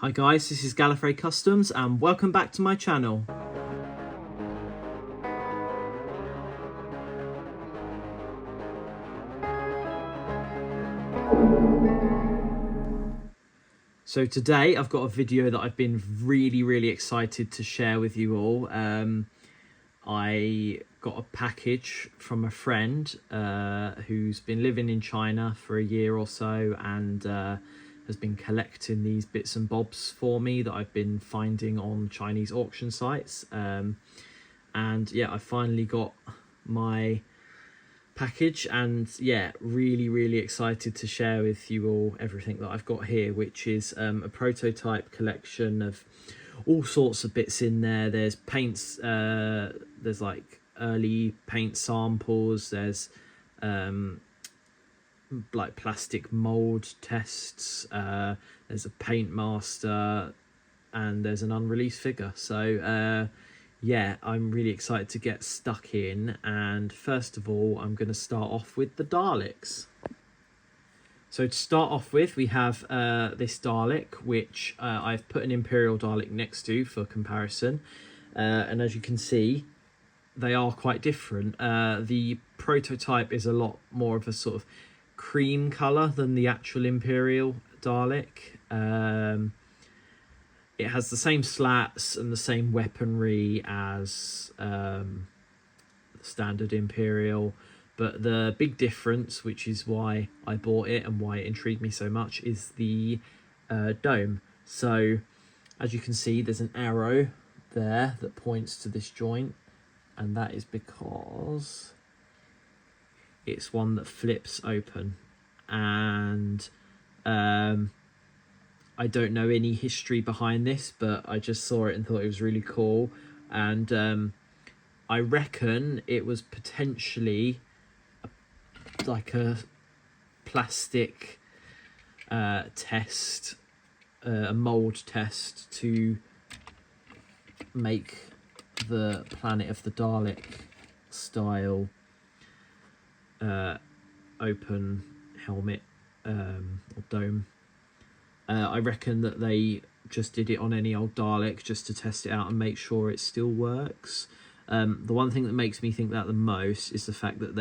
Hi guys, this is Gallifrey Customs and welcome back to my channel. So today I've got a video that I've been really excited to share with you all. I got a package from a friend who's been living in China for a year or so and has been collecting these bits and bobs for me that I've been finding on Chinese auction sites. And yeah, I finally got my package and yeah, really excited to share with you all everything that I've got here, which is a prototype collection of all sorts of bits in there. There's paints, there's like early paint samples, there's like plastic mold tests, there's a paint master, and there's an unreleased figure. So yeah, I'm really excited to get stuck in. And first of all, I'm going to start off with the Daleks. So to start off with, we have this Dalek, which I've put an Imperial Dalek next to for comparison. And as you can see, they are quite different. The prototype is a lot more of a sort of cream colour than the actual Imperial Dalek. It has the same slats and the same weaponry as standard Imperial, but the big difference, which is why I bought it and why it intrigued me so much, is the dome. So as you can see, there's an arrow there that points to this joint, and that is because it's one that flips open. And I don't know any history behind this, but I just saw it and thought it was really cool. And I reckon it was potentially like a plastic test, a mold test to make the Planet of the Dalek style open helmet or dome. I reckon that they just did it on any old Dalek just to test it out and make sure it still works. The one thing that makes me think that the most is the fact that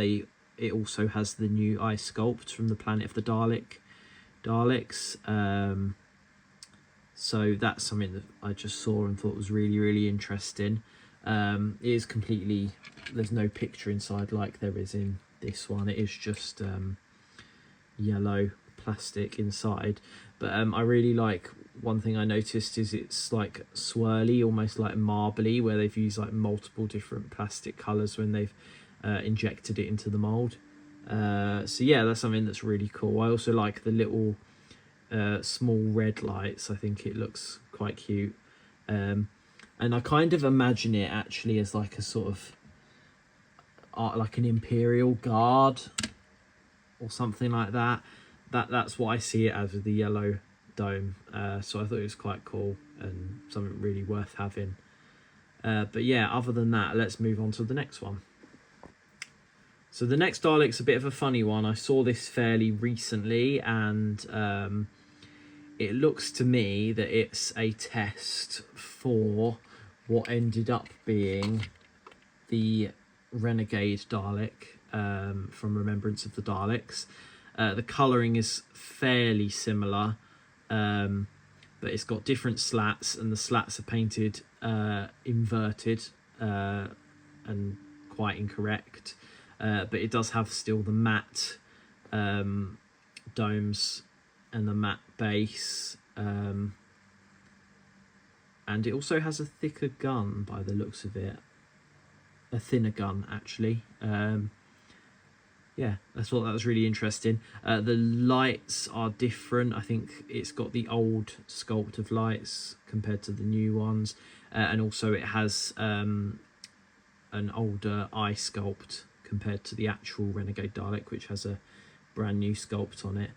it also has the new eye sculpt from the Planet of the Daleks. So that's something that I just saw and thought was really interesting. It is completely, there's no picture inside like there is in this one. It is just yellow plastic inside. But I really like, one thing I noticed is it's like swirly, almost like marbly, where they've used like multiple different plastic colours when they've injected it into the mould. So yeah, that's something that's really cool. I also like the little small red lights. I think it looks quite cute. And I kind of imagine it actually as like a sort of like an Imperial Guard or something like that. That's what I see it as, with the yellow dome. So I thought it was quite cool and something really worth having. But yeah, other than that, let's move on to the next one. So the next Dalek's a bit of a funny one. I saw this fairly recently, and it looks to me that it's a test for what ended up being the Renegade Dalek from Remembrance of the Daleks. The colouring is fairly similar, but it's got different slats, and the slats are painted inverted and quite incorrect. But it does have still the matte domes and the matte base. And it also has a thicker gun by the looks of it. A thinner gun, actually. Yeah, I thought that was really interesting. The lights are different. I think it's got the old sculpt of lights compared to the new ones. And also it has an older eye sculpt compared to the actual Renegade Dalek, which has a brand new sculpt on it.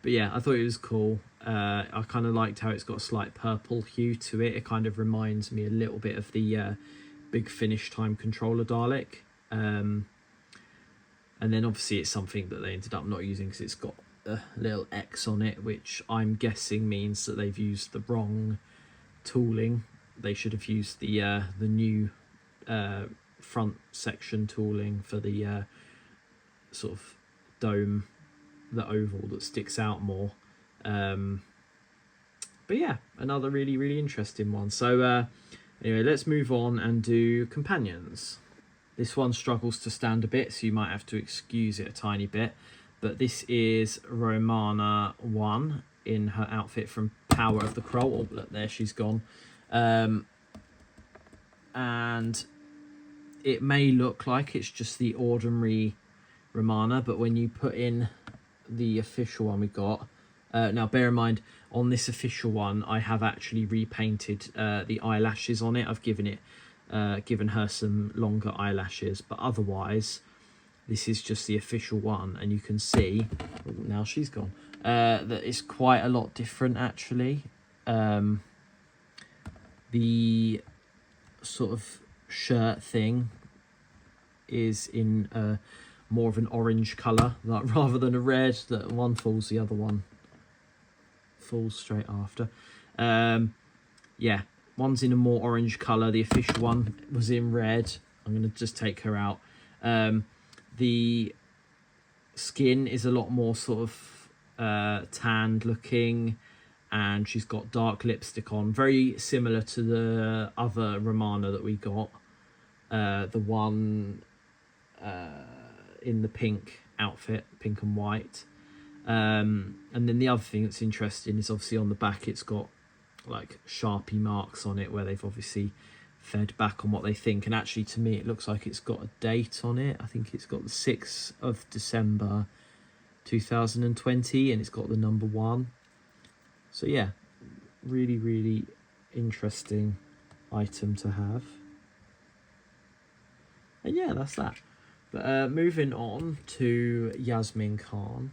But yeah, I thought it was cool. I kind of liked how it's got a slight purple hue to it. It kind of reminds me a little bit of the Big Finish Time Controller Dalek. And then obviously it's something that they ended up not using because it's got the little X on it, which I'm guessing means that they've used the wrong tooling. They should have used the new front section tooling for the sort of dome, the oval that sticks out more. But yeah, another really, really interesting one. So anyway, let's move on and do companions. This one struggles to stand a bit, so you might have to excuse it a tiny bit. But this is Romana 1 in her outfit from Power of the Crow. Oh, look, there she's gone. And it may look like it's just the ordinary Romana, but when you put in the official one we got, now bear in mind, on this official one, I have actually repainted the eyelashes on it. I've given her some longer eyelashes, but otherwise, this is just the official one, and you can see, oh, now she's gone, that it's quite a lot different, actually. The sort of shirt thing is in more of an orange colour, like, rather than a red. That one falls, the other one falls straight after. Yeah, one's in a more orange colour. The official one was in red. I'm going to just take her out. The skin is a lot more sort of tanned looking, and she's got dark lipstick on, very similar to the other Romana that we got, the one in the pink outfit, pink and white. And then the other thing that's interesting is obviously on the back it's got like Sharpie marks on it where they've obviously fed back on what they think, and actually to me it looks like it's got a date on it. I think it's got the 6th of December 2020, and it's got the number 1. So yeah, really, really interesting item to have. And yeah, that's that. But moving on to Yasmin Khan,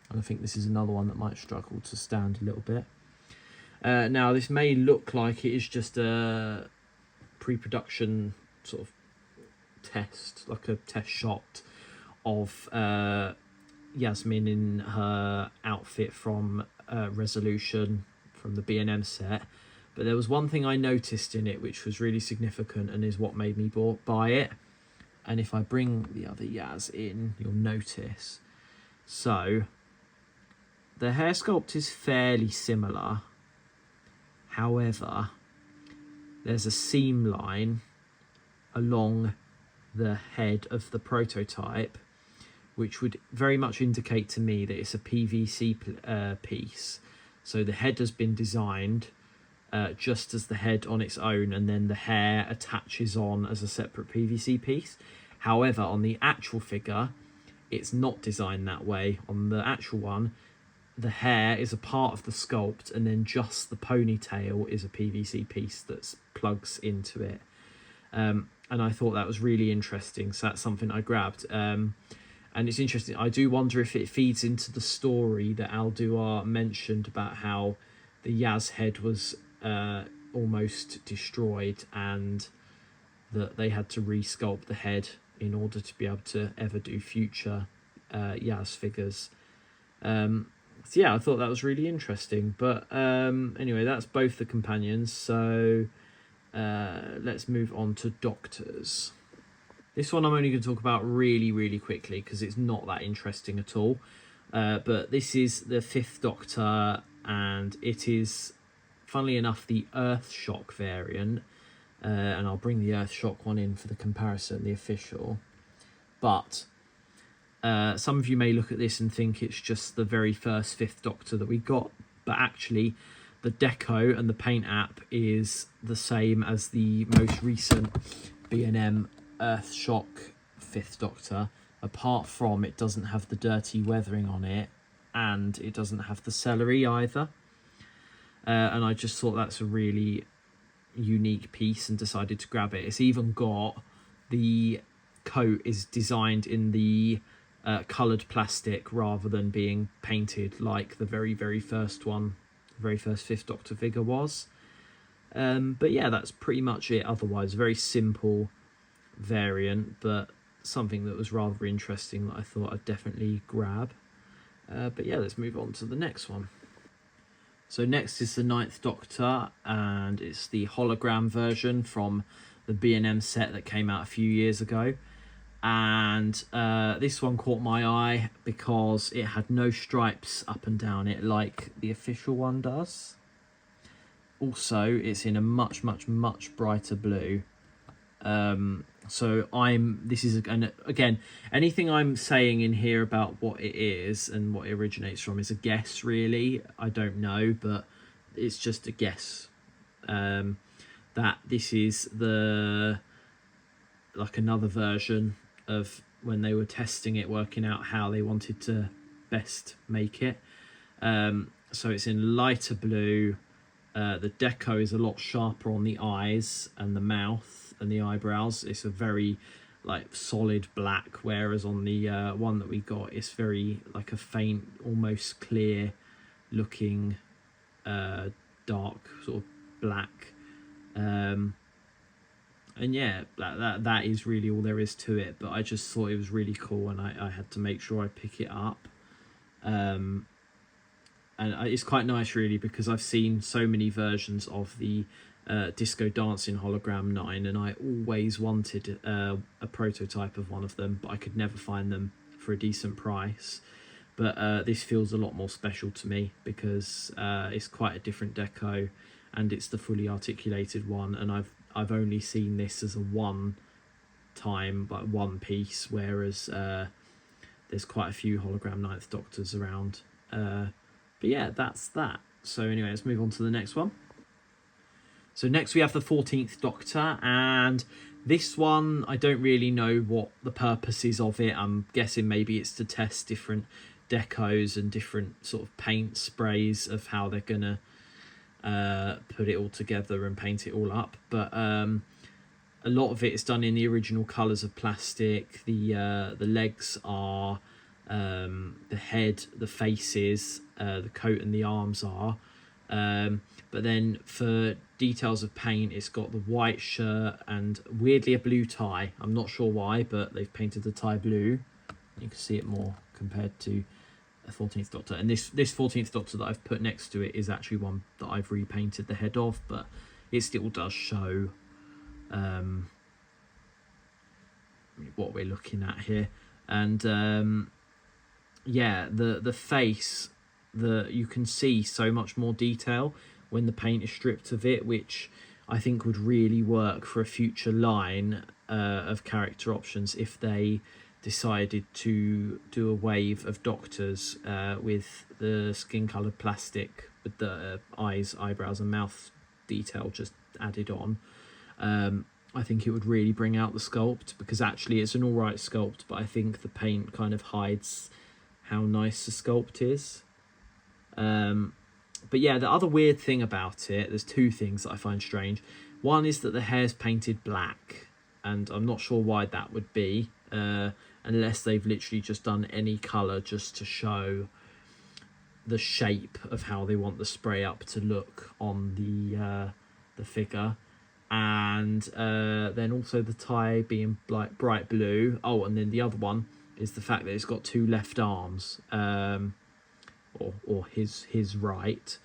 and I think this is another one that might struggle to stand a little bit. Now this may look like it is just a pre-production sort of test, like a test shot of Yasmin in her outfit from Resolution, from the B&M set, but there was one thing I noticed in it which was really significant and is what made me buy it. And if I bring the other Yaz in, you'll notice. So the hair sculpt is fairly similar. However, there's a seam line along the head of the prototype, which would very much indicate to me that it's a PVC piece. So the head has been designed just as the head on its own, and then the hair attaches on as a separate PVC piece. However, on the actual figure, it's not designed that way. On the actual one, the hair is a part of the sculpt, and then just the ponytail is a PVC piece that plugs into it. And I thought that was really interesting, so that's something I grabbed. And it's interesting, I do wonder if it feeds into the story that Alduar mentioned about how the Yaz head was almost destroyed, and that they had to re-sculpt the head in order to be able to ever do future Yaz figures. So yeah, I thought that was really interesting. But anyway, that's both the companions. So let's move on to Doctors. This one I'm only going to talk about really, really quickly because it's not that interesting at all. But this is the 5th Doctor, and it is, funnily enough, the Earthshock variant. And I'll bring the Earthshock one in for the comparison, the official. But some of you may look at this and think it's just the very first 5th Doctor that we got, but actually the deco and the paint app is the same as the most recent B&M Earthshock 5th Doctor, apart from it doesn't have the dirty weathering on it, and it doesn't have the celery either. And I just thought that's a really unique piece and decided to grab it. It's even got the coat is designed in the coloured plastic rather than being painted like the very, very first one, the very first 5th Doctor figure was. But yeah, that's pretty much it. Otherwise, very simple variant, but something that was rather interesting that I thought I'd definitely grab. But yeah, let's move on to the next one. So next is the Ninth Doctor, and it's the hologram version from the B&M set that came out a few years ago. And this one caught my eye because it had no stripes up and down it like the official one does. Also, it's in a much brighter blue. So and again, anything I'm saying in here about what it is and what it originates from is a guess, really. I don't know, but it's just a guess. That this is like another version of when they were testing it, working out how they wanted to best make it. So it's in lighter blue. The deco is a lot sharper on the eyes and the mouth and the eyebrows. It's a very like solid black, whereas on the one that we got, it's very like a faint, almost clear looking dark sort of black. And yeah, that is really all there is to it, but I just thought it was really cool, and I had to make sure I pick it up. And it's quite nice, really, because I've seen so many versions of the Disco Dancing Hologram 9, and I always wanted a prototype of one of them, but I could never find them for a decent price. But this feels a lot more special to me because it's quite a different deco, and it's the fully articulated one, and I've only seen this as a one piece, whereas there's quite a few hologram Ninth Doctors around. But yeah, that's that. So anyway, let's move on to the next one. So next we have the 14th Doctor, and this one, I don't really know what the purpose is of it. I'm guessing maybe it's to test different decos and different sort of paint sprays of how they're gonna put it all together and paint it all up. But a lot of it is done in the original colours of plastic. The legs are, the head, the faces, the coat and the arms are. But then for details of paint, it's got the white shirt and weirdly a blue tie. I'm not sure why, but they've painted the tie blue. You can see it more compared to a 14th Doctor. And this 14th Doctor that I've put next to it is actually one that I've repainted the head of, but it still does show what we're looking at here. And yeah, the face, you can see so much more detail when the paint is stripped of it, which I think would really work for a future line of character options if they decided to do a wave of Doctors with the skin coloured plastic with the eyes, eyebrows and mouth detail just added on. I think it would really bring out the sculpt, because actually it's an alright sculpt, but I think the paint kind of hides how nice the sculpt is. But yeah, the other weird thing about it, there's two things that I find strange. One is that the hair's painted black, and I'm not sure why that would be, unless they've literally just done any colour just to show the shape of how they want the spray up to look on the figure. And then also the tie being like bright blue. Oh, and then the other one is the fact that it's got two left arms, or his right.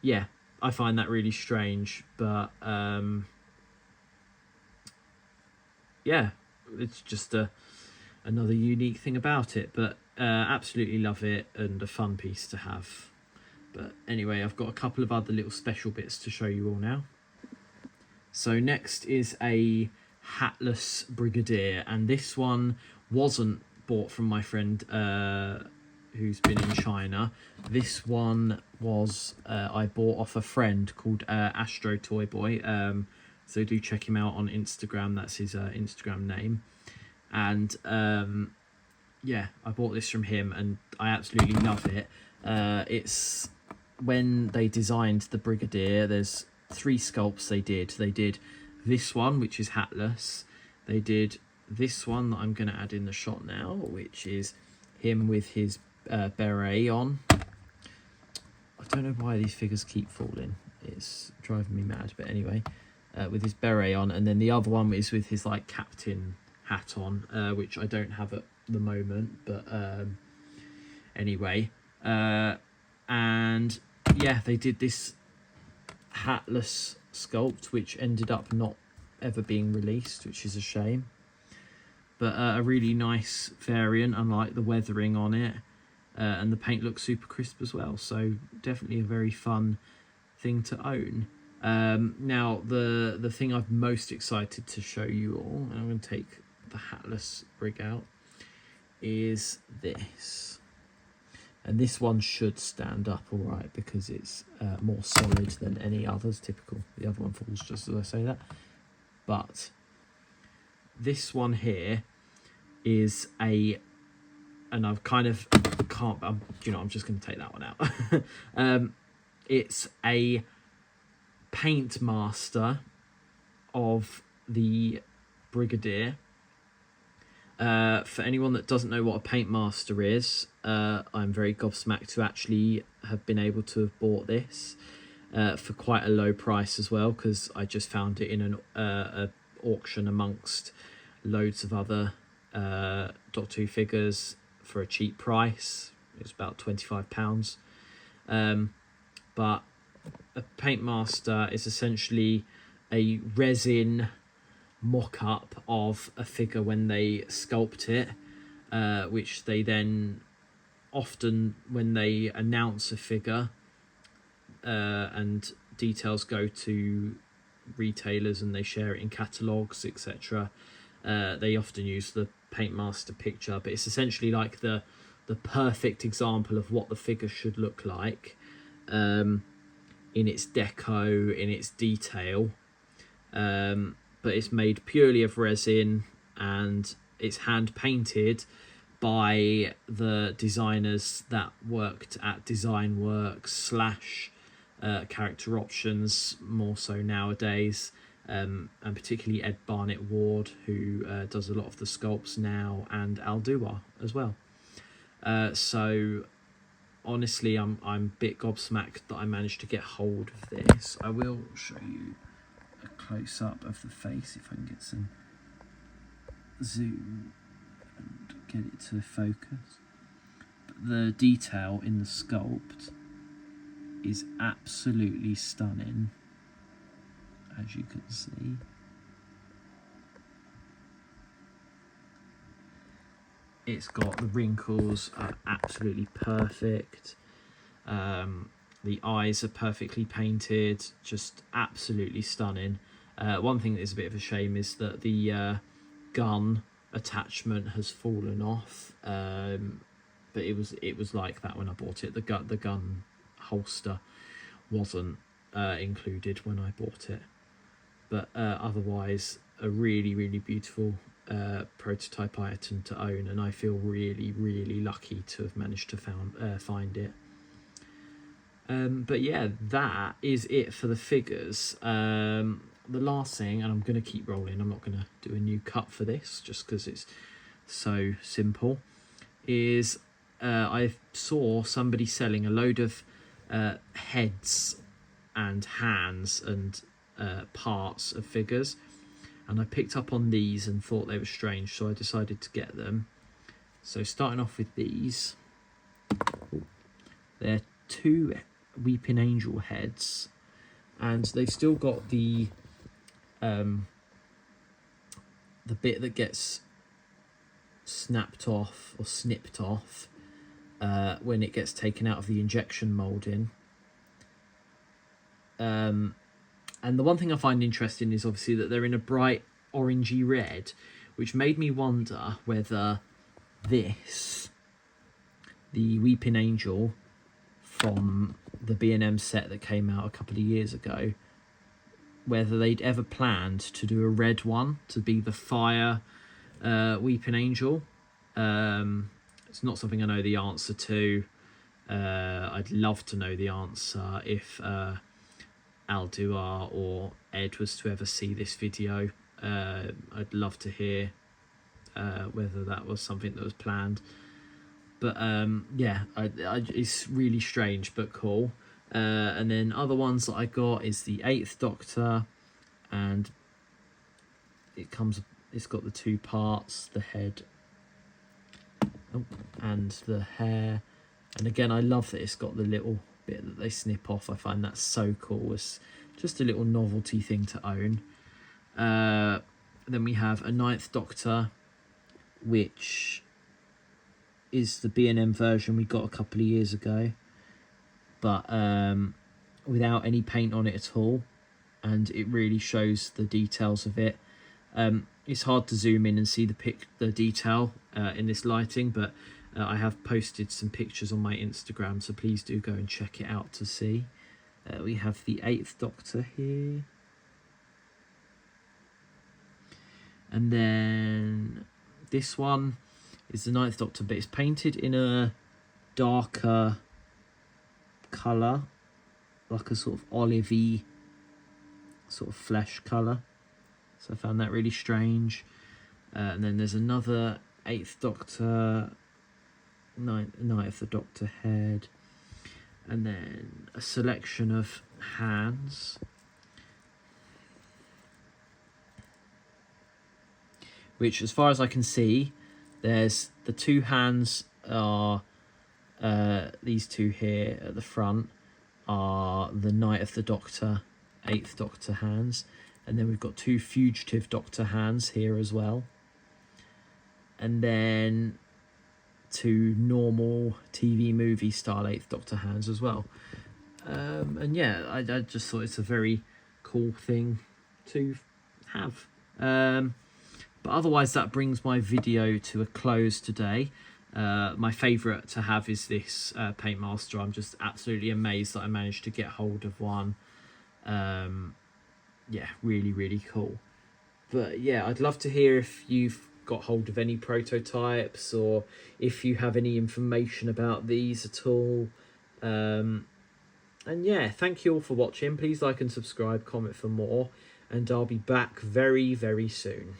Yeah, I find that really strange, but yeah, it's just another unique thing about it. But absolutely love it, and a fun piece to have. But anyway, I've got a couple of other little special bits to show you all now. So next is a Hatless Brigadier, and this one wasn't bought from my friend who's been in China. This one was I bought off a friend called Astro Toy Boy. So do check him out on Instagram. That's his Instagram name. And yeah, I bought this from him, and I absolutely love it. It's when they designed the Brigadier, there's 3 sculpts they did. They did this one, which is hatless. They did this one that I'm going to add in the shot now, which is him with his beret on. I don't know why these figures keep falling. It's driving me mad. But anyway, with his beret on. And then the other one is with his like captain hat on, which I don't have at the moment, but anyway, and yeah, they did this hatless sculpt, which ended up not ever being released, which is a shame. But a really nice variant, unlike the weathering on it, and the paint looks super crisp as well. So definitely a very fun thing to own. Now the thing I'm most excited to show you all, and I'm going to take the Hatless Brig out, is this. And this one should stand up all right because it's more solid than any others. Typical. The other one falls just as I say that. But this one here is a, and I've kind of can't, I'm just going to take that one out. It's a paint master of the Brigadier. For anyone that doesn't know what a paint master is, I'm very gobsmacked to actually have been able to have bought this for quite a low price as well, because I just found it in an auction amongst loads of other Doctor Who figures for a cheap price. It was about £25. But a paint master is essentially a resin mock-up of a figure when they sculpt it, which they then often, when they announce a figure and details go to retailers and they share it in catalogues, etc., they often use the paint master picture. But it's essentially like the perfect example of what the figure should look like, in its deco, in its detail, but it's made purely of resin, and it's hand painted by the designers that worked at Design Works / Character Options, more so nowadays, and particularly Ed Barnett Ward, who does a lot of the sculpts now, and Al Duar as well. So honestly, I'm a bit gobsmacked that I managed to get hold of this. I will show you a close up of the face if I can get some zoom and get it to focus. But the detail in the sculpt is absolutely stunning, as you can see. It's got, the wrinkles are absolutely perfect. The eyes are perfectly painted, just absolutely stunning. One thing that is a bit of a shame is that the gun attachment has fallen off, but it was like that when I bought it. The gun holster wasn't included when I bought it, but otherwise a really, really beautiful prototype item to own, and I feel really, really lucky to have managed to find it. But yeah, that is it for the figures. The last thing, and I'm going to keep rolling, I'm not going to do a new cut for this just because it's so simple, is I saw somebody selling a load of heads and hands and parts of figures, and I picked up on these and thought they were strange, so I decided to get them. So starting off with these, they're 2 Weeping Angel heads, and they've still got the bit that gets snapped off or snipped off when it gets taken out of the injection moulding. And the one thing I find interesting is obviously that they're in a bright orangey red, which made me wonder whether this, the Weeping Angel from the B&M set that came out a couple of years ago, whether they'd ever planned to do a red one to be the fire Weeping Angel. It's not something I know the answer to. I'd love to know the answer if Al Duar or Ed was to ever see this video. I'd love to hear whether that was something that was planned. But yeah, it's really strange but cool. And then other ones that I got is the 8th Doctor, and it's got the 2 parts, the head and the hair. And again, I love that it's got the little bit that they snip off. I find that so cool. It's just a little novelty thing to own. Then we have a Ninth Doctor, which is the B&M version we got a couple of years ago, but without any paint on it at all, and it really shows the details of it. It's hard to zoom in and see the detail in this lighting, but I have posted some pictures on my Instagram, so please do go and check it out to see. We have the 8th Doctor here. And then this one is the 9th Doctor, but it's painted in a darker colour, like a sort of olivey sort of flesh colour. So I found that really strange. And then there's another 8th Doctor, Night of the Doctor head. And then a selection of hands, which, as far as I can see, there's the two hands are these two here at the front are the Night of the Doctor, 8th Doctor hands, and then we've got two Fugitive Doctor hands here as well, and then two normal TV movie style 8th Doctor hands as well. And yeah, I just thought it's a very cool thing to have. But otherwise, that brings my video to a close today. My favourite to have is this Paintmaster. I'm just absolutely amazed that I managed to get hold of one. Yeah, really, really cool. But yeah, I'd love to hear if you've got hold of any prototypes, or if you have any information about these at all. And yeah, thank you all for watching. Please like and subscribe, comment for more, and I'll be back very, very soon.